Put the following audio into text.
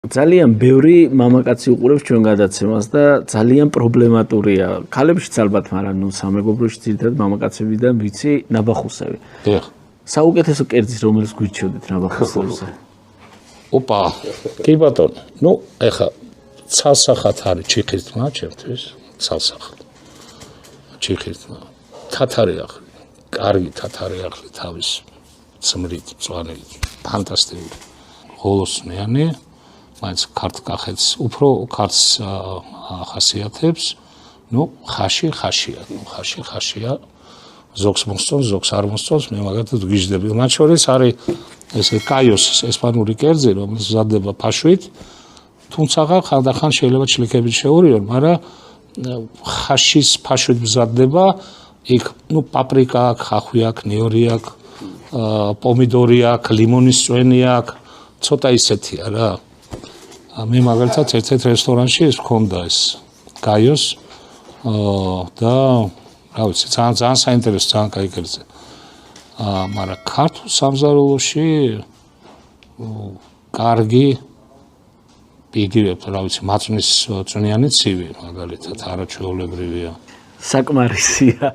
ძალიან ბევრი მამაკაცი უყურებს ჩვენ გადაცემას და ძალიან პრობლემატურია. ქალებშიც ალბათ, მაგრამ ნუ სამეგობროში ძირითადად მამაკაცებიდან ვიცი ნაბახუსები. დიახ. საუკეთესო კერძის რომელიც გვიჩვენეთ ნაბახუსებზე. ოპა, კი ბატონო. ნუ ეხა ცალსახად არის ჩიხირთმა ჩემთვის, ცალსახად. ჩიხირთმა. თათარი ახლი, კარგი თათარი ახლი თავის ცმრით, მწვანით, ფანტასტიკური. ღოლოსნიანი მაინც ქართკახეთს უფრო ქართს ახასიათებს. ნუ ხაშია, ხაშია. ზოგს მოსწონს, ზოგს არ მოსწონს, მე მაგათაც გიждები. მათ შორის არის ესე კაიოს ესპანური კერძი, რომელიც მზადდება ფაშვით. თუმცა ხანდახან შეიძლება ჩლიქებით შეურიონ, მაგრამ ხაშის ფაშვით მზადდება, იქ ნუ პაპრიკა აქვს, ხახვი აქვს, ნიორი აქვს, პომიდორი აქვს, ლიმონის წვენი აქვს, ცოტა ისეთია რა. მე მაგალითად ერთ-ერთ რესტორანში ეს მქონდა ეს კაიოს და რა ვიცი, ძალიან საინტერესო, ძალიან კაი კერძი. მაგრამ ქართულ სამზარეულოში კარგი იგივე, რა ვიცი, მაწვნის წვნიანი ცივი მაგალითად არაჩვეულებრივია. საკმარისია.